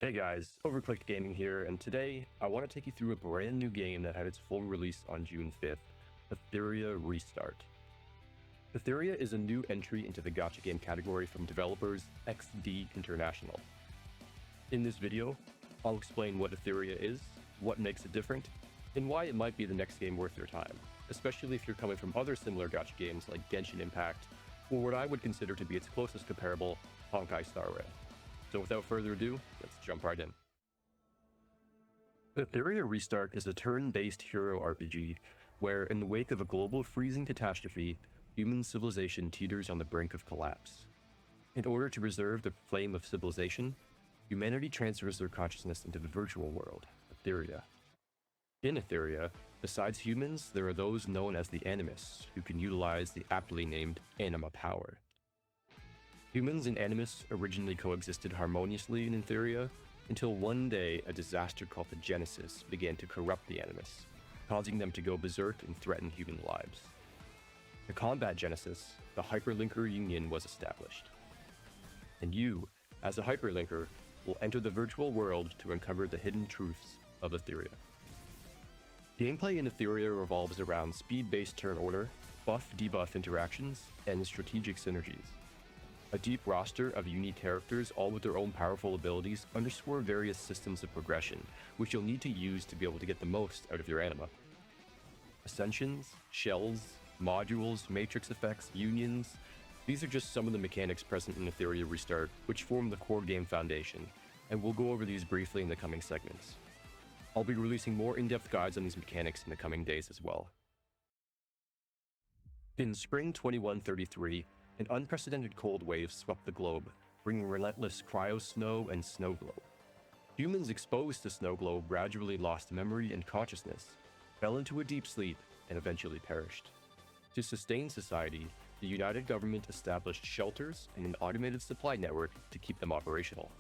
Hey guys, OverClicked Gaming here, and today I want to take you through a brand new game that had its full release on June 5th, Etheria Restart. Etheria is a new entry into the gacha game category from developers XD International. In this video, I'll explain what Etheria is, what makes it different, and why it might be the next game worth your time, especially if you're coming from other similar gacha games like Genshin Impact, or what I would consider to be its closest comparable, Honkai Star Rail. So without further ado, let's jump right in. Etheria Restart is a turn-based hero RPG where, in the wake of a global freezing catastrophe, human civilization teeters on the brink of collapse. In order to preserve the flame of civilization, humanity transfers their consciousness into the virtual world, Etheria. In Etheria, besides humans, there are those known as the Animus, who can utilize the aptly named Anima power. Humans and Animus originally coexisted harmoniously in Etheria, until one day a disaster called the Genesis began to corrupt the Animus, causing them to go berserk and threaten human lives. To combat Genesis, the Hyperlinker Union was established. And you, as a Hyperlinker, will enter the virtual world to uncover the hidden truths of Etheria. Gameplay in Etheria revolves around speed-based turn order, buff-debuff interactions, and strategic synergies. A deep roster of unique characters, all with their own powerful abilities, underscore various systems of progression, which you'll need to use to be able to get the most out of your anima. Ascensions, shells, modules, matrix effects, unions, these are just some of the mechanics present in Etheria Restart, which form the core game foundation, and we'll go over these briefly in the coming segments. I'll be releasing more in-depth guides on these mechanics in the coming days as well. In spring 2133, an unprecedented cold wave swept the globe, bringing relentless cryo-snow and snow globe. Humans exposed to snow globe gradually lost memory and consciousness, fell into a deep sleep, and eventually perished. To sustain society, the United Government established shelters and an automated supply network to keep them operational.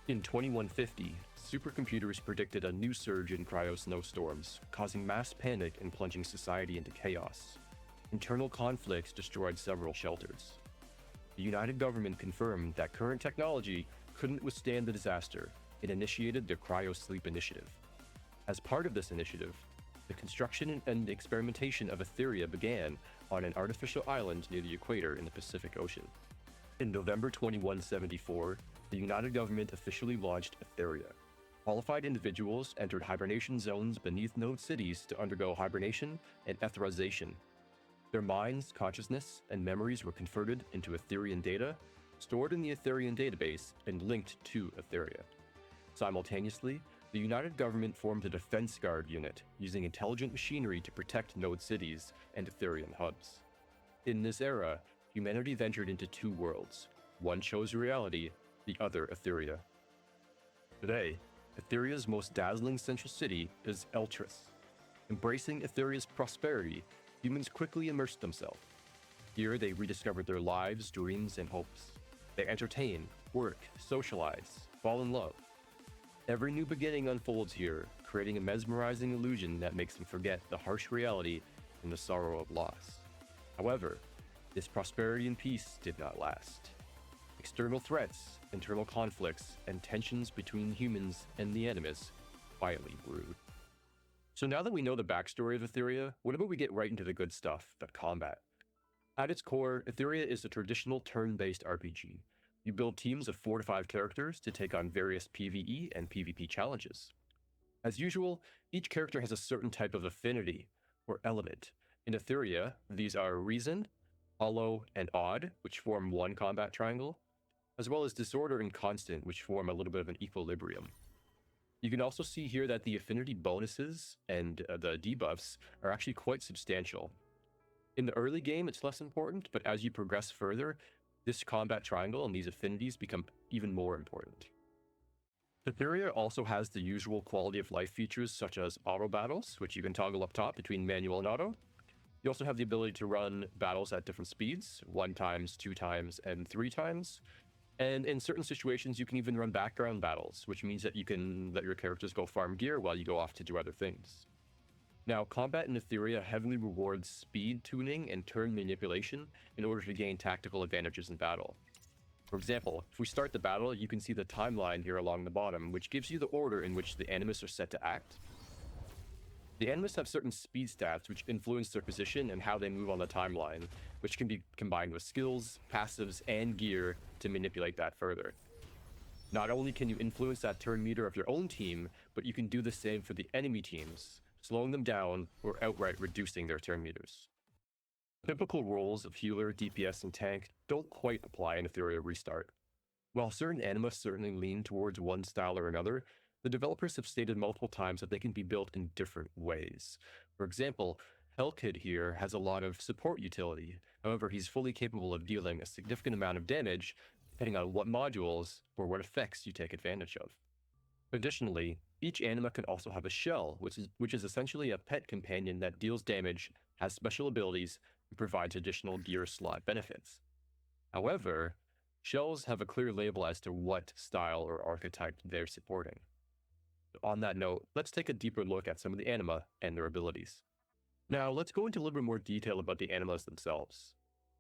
In 2150, supercomputers predicted a new surge in cryo-snowstorms, causing mass panic and plunging society into chaos. Internal conflicts destroyed several shelters. The United Government confirmed that current technology couldn't withstand the disaster and initiated the Cryo Sleep Initiative. As part of this initiative, the construction and experimentation of Etheria began on an artificial island near the equator in the Pacific Ocean. In November 2174, the United Government officially launched Etheria. Qualified individuals entered hibernation zones beneath node cities to undergo hibernation and etherization. Their minds, consciousness, and memories were converted into Etherian data, stored in the Etherian database, and linked to Etheria. Simultaneously, the United Government formed a defense guard unit, using intelligent machinery to protect node cities and Etherian hubs. In this era, humanity ventured into two worlds. One chose reality, the other Etheria. Today, Etheria's most dazzling central city is Eltris. Embracing Etheria's prosperity, humans quickly immersed themselves. Here, they rediscovered their lives, dreams, and hopes. They entertain, work, socialize, fall in love. Every new beginning unfolds here, creating a mesmerizing illusion that makes them forget the harsh reality and the sorrow of loss. However, this prosperity and peace did not last. External threats, internal conflicts, and tensions between humans and the Animus quietly brewed. So now that we know the backstory of Etheria, what about we get right into the good stuff, the combat? At its core, Etheria is a traditional turn-based RPG. You build teams of 4 to 5 characters to take on various PvE and PvP challenges. As usual, each character has a certain type of affinity, or element. In Etheria, these are Reason, Hollow, and Odd, which form one combat triangle, as well as Disorder and Constant, which form a little bit of an equilibrium. You can also see here that the affinity bonuses and the debuffs are actually quite substantial. In the early game, it's less important, but as you progress further, this combat triangle and these affinities become even more important. Etheria also has the usual quality of life features such as auto battles, which you can toggle up top between manual and auto. You also have the ability to run battles at different speeds, 1 times, 2 times, and 3 times. And in certain situations, you can even run background battles, which means that you can let your characters go farm gear while you go off to do other things. Now, combat in Etheria heavily rewards speed tuning and turn manipulation in order to gain tactical advantages in battle. For example, if we start the battle, you can see the timeline here along the bottom, which gives you the order in which the Animus are set to act. The Animus have certain speed stats which influence their position and how they move on the timeline, which can be combined with skills, passives, and gear to manipulate that further. Not only can you influence that turn meter of your own team, but you can do the same for the enemy teams, slowing them down or outright reducing their turn meters. Typical roles of healer, DPS, and tank don't quite apply in Etheria Restart. While certain Animus certainly lean towards one style or another, the developers have stated multiple times that they can be built in different ways. For example, Hellkid here has a lot of support utility. However, he's fully capable of dealing a significant amount of damage depending on what modules or what effects you take advantage of. Additionally, each anima can also have a shell, which is essentially a pet companion that deals damage, has special abilities, and provides additional gear slot benefits. However, shells have a clear label as to what style or archetype they're supporting. On that note, let's take a deeper look at some of the anima and their abilities. Now, let's go into a little bit more detail about the animas themselves.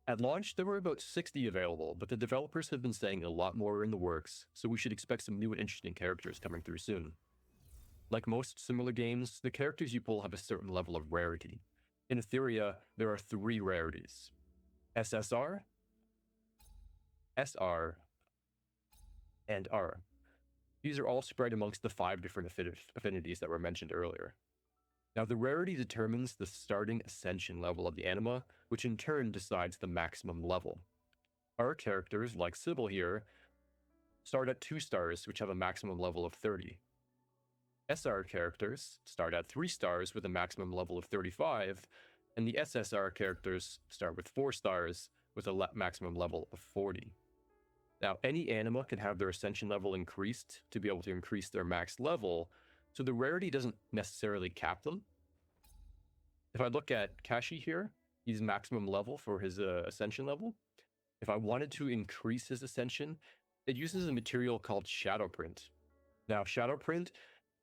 At launch, there were about 60 available, but the developers have been saying a lot more are in the works, so we should expect some new and interesting characters coming through soon. Like most similar games, the characters you pull have a certain level of rarity. In Etheria, there are 3 rarities: SSR, SR, and R. These are all spread amongst the 5 different affinities that were mentioned earlier. Now, the rarity determines the starting ascension level of the anima, which in turn decides the maximum level. Our characters, like Sybil here, start at 2 stars, which have a maximum level of 30. SR characters start at 3 stars with a maximum level of 35, and the SSR characters start with 4 stars with a maximum level of 40. Now, any anima can have their ascension level increased to be able to increase their max level, so the rarity doesn't necessarily cap them. If I look at Kashi here, he's maximum level for his ascension level. If I wanted to increase his ascension, it uses a material called Shadowprint. Now, Shadowprint,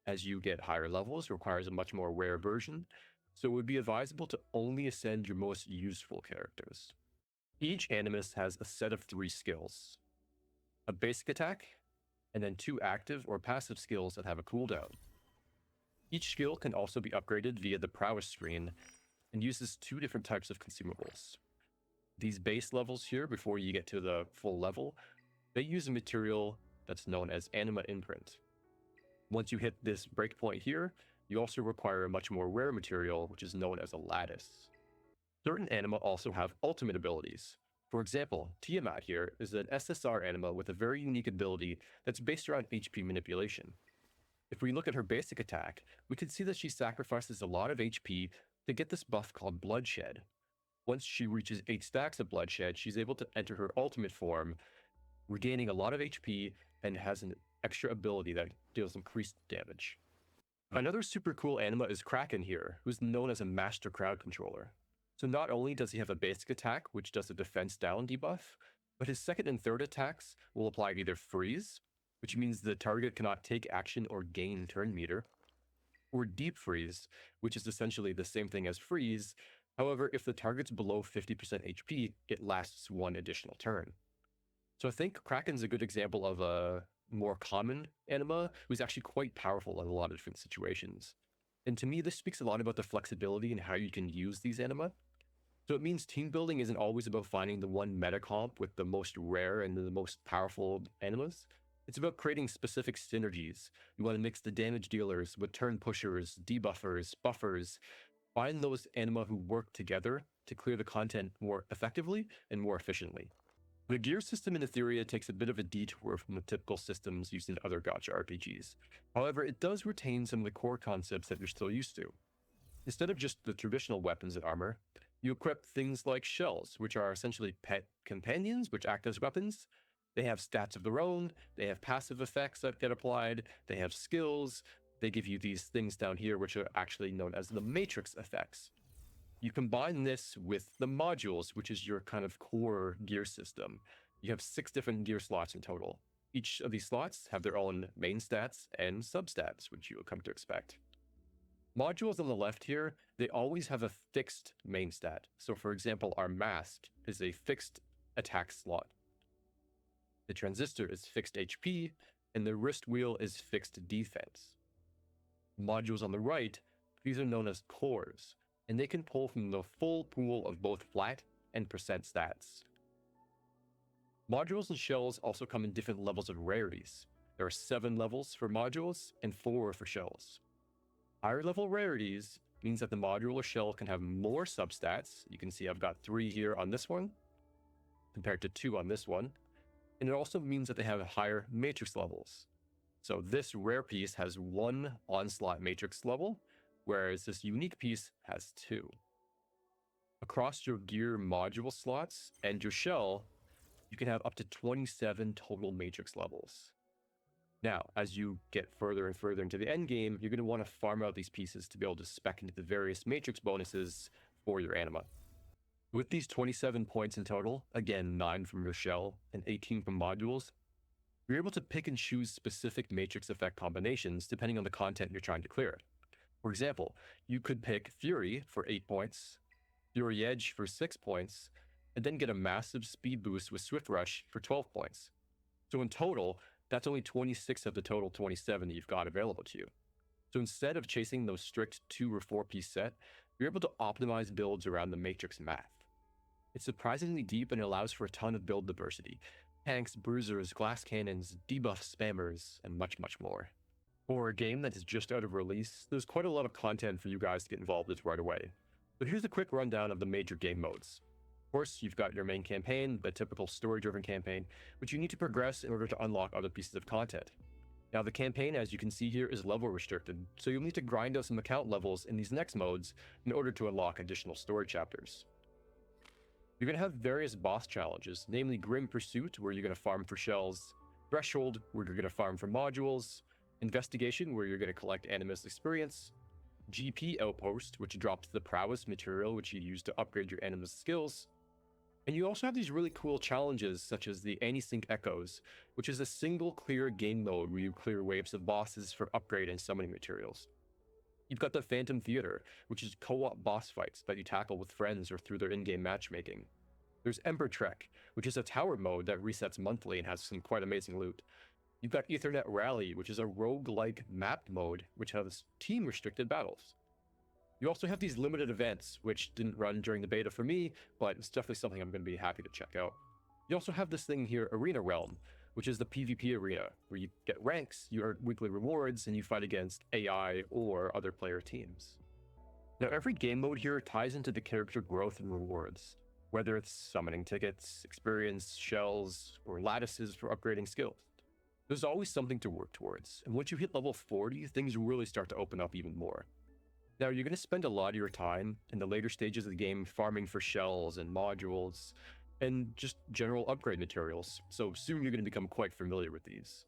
as you get higher levels, requires a much more rare version, so it would be advisable to only ascend your most useful characters. Each Animus has a set of 3 skills: a basic attack, and then 2 active or passive skills that have a cooldown. Each skill can also be upgraded via the prowess screen and uses 2 different types of consumables. These base levels here, before you get to the full level, they use a material that's known as anima imprint. Once you hit this breakpoint here, you also require a much more rare material, which is known as a lattice. Certain anima also have ultimate abilities. For example, Tiamat here is an SSR anima with a very unique ability that's based around HP manipulation. If we look at her basic attack, we can see that she sacrifices a lot of HP to get this buff called Bloodshed. Once she reaches 8 stacks of Bloodshed, she's able to enter her ultimate form, regaining a lot of HP and has an extra ability that deals increased damage. Another super cool anima is Kraken here, who's known as a master crowd controller. So not only does he have a basic attack, which does a defense down debuff, but his second and third attacks will apply either freeze, which means the target cannot take action or gain turn meter, or deep freeze, which is essentially the same thing as freeze. However, if the target's below 50% HP, it lasts 1 additional turn. So I think Kraken's a good example of a more common anima who's actually quite powerful in a lot of different situations. And to me, this speaks a lot about the flexibility and how you can use these anima. So it means team building isn't always about finding the one meta comp with the most rare and the most powerful animas. It's about creating specific synergies. You want to mix the damage dealers with turn pushers, debuffers, buffers. Find those anima who work together to clear the content more effectively and more efficiently. The gear system in Etheria takes a bit of a detour from the typical systems used in other Gacha RPGs. However, it does retain some of the core concepts that you're still used to. Instead of just the traditional weapons and armor, you equip things like shells, which are essentially pet companions which act as weapons. They have stats of their own, they have passive effects that get applied, they have skills, they give you these things down here which are actually known as the matrix effects. You combine this with the modules, which is your kind of core gear system. You have 6 different gear slots in total. Each of these slots have their own main stats and substats, which you'll come to expect. Modules on the left here, they always have a fixed main stat. So for example, our mask is a fixed attack slot. The transistor is fixed HP, and the wrist wheel is fixed defense. Modules on the right, these are known as cores, and they can pull from the full pool of both flat and percent stats. Modules and shells also come in different levels of rarities. There are 7 levels for modules and 4 for shells. Higher level rarities means that the module or shell can have more substats. You can see I've got 3 here on this one, compared to 2 on this one. And it also means that they have higher matrix levels. So this rare piece has 1 onslaught matrix level, whereas this unique piece has 2. Across your gear module slots and your shell, you can have up to 27 total matrix levels. Now, as you get further and further into the end game, you're going to want to farm out these pieces to be able to spec into the various matrix bonuses for your anima. With these 27 points in total, again 9 from your shell and 18 from modules, you're able to pick and choose specific matrix effect combinations depending on the content you're trying to clear. For example, you could pick Fury for 8 points, Fury Edge for 6 points, and then get a massive speed boost with Swift Rush for 12 points. So in total, that's only 26 of the total 27 that you've got available to you. So instead of chasing those strict 2 or 4 piece set, you're able to optimize builds around the matrix math. It's surprisingly deep and allows for a ton of build diversity. Tanks, bruisers, glass cannons, debuff spammers, and much, much more. For a game that is just out of release, there's quite a lot of content for you guys to get involved with right away. But here's a quick rundown of the major game modes. Of course, you've got your main campaign, the typical story-driven campaign, which you need to progress in order to unlock other pieces of content. Now, the campaign, as you can see here, is level restricted, so you'll need to grind out some account levels in these next modes in order to unlock additional story chapters. You're going to have various boss challenges, namely Grim Pursuit, where you're going to farm for shells, Threshold, where you're going to farm for modules, Investigation, where you're going to collect Animus experience, GP Outpost, which drops the prowess material which you use to upgrade your Animus skills. And you also have these really cool challenges, such as the Anti-Sync Echoes, which is a single clear game mode where you clear waves of bosses for upgrade and summoning materials. You've got the Phantom Theater, which is co-op boss fights that you tackle with friends or through their in-game matchmaking. There's Ember Trek, which is a tower mode that resets monthly and has some quite amazing loot. You've got Ethernet Rally, which is a roguelike map mode, which has team-restricted battles. You also have these limited events, which didn't run during the beta for me, but it's definitely something I'm going to be happy to check out. You also have this thing here, Arena Realm, which is the PvP arena, where you get ranks, you earn weekly rewards, and you fight against AI or other player teams. Now, every game mode here ties into the character growth and rewards, whether it's summoning tickets, experience, shells, or lattices for upgrading skills. There's always something to work towards, and once you hit level 40, things really start to open up even more. Now, you're going to spend a lot of your time in the later stages of the game farming for shells and modules, and just general upgrade materials, so soon you're going to become quite familiar with these.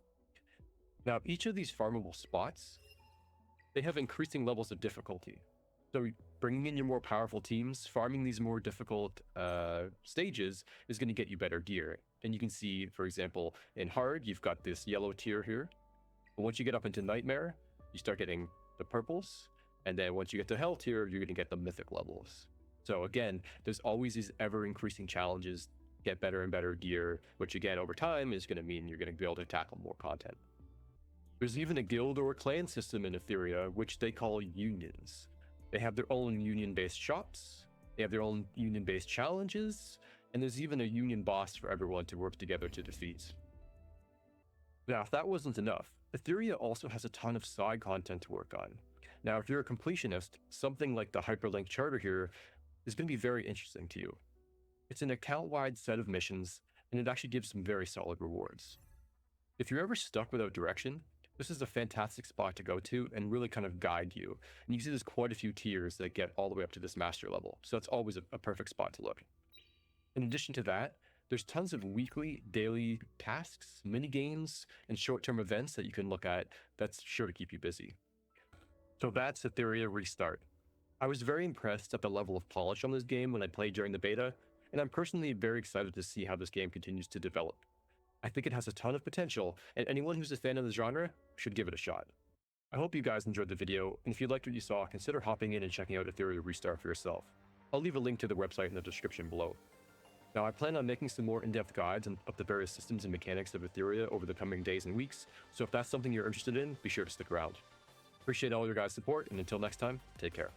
Now, each of these farmable spots, they have increasing levels of difficulty. So bringing in your more powerful teams, farming these more difficult stages is going to get you better gear. And you can see, for example, in Hard, you've got this yellow tier here. But once you get up into Nightmare, you start getting the purples. And then once you get to Hell tier, you're going to get the mythic levels. So again, there's always these ever-increasing challenges, get better and better gear, which again, over time, is going to mean you're going to be able to tackle more content. There's even a guild or clan system in Etheria, which they call unions. They have their own union-based shops, they have their own union-based challenges, and there's even a union boss for everyone to work together to defeat. Now, if that wasn't enough, Etheria also has a ton of side content to work on. Now, if you're a completionist, something like the Hyperlink Charter here is going to be very interesting to you. It's an account-wide set of missions, and it actually gives some very solid rewards. If you're ever stuck without direction, this is a fantastic spot to go to and really kind of guide you. And you see there's quite a few tiers that get all the way up to this master level, so it's always a perfect spot to look. In addition to that, there's tons of weekly, daily tasks, mini-games, and short-term events that you can look at that's sure to keep you busy. So that's Etheria Restart. I was very impressed at the level of polish on this game when I played during the beta, and I'm personally very excited to see how this game continues to develop. I think it has a ton of potential, and anyone who's a fan of the genre should give it a shot. I hope you guys enjoyed the video, and if you liked what you saw, consider hopping in and checking out Etheria Restart for yourself. I'll leave a link to the website in the description below. Now, I plan on making some more in-depth guides of the various systems and mechanics of Etheria over the coming days and weeks, so if that's something you're interested in, be sure to stick around. Appreciate all your guys' support, and until next time, take care.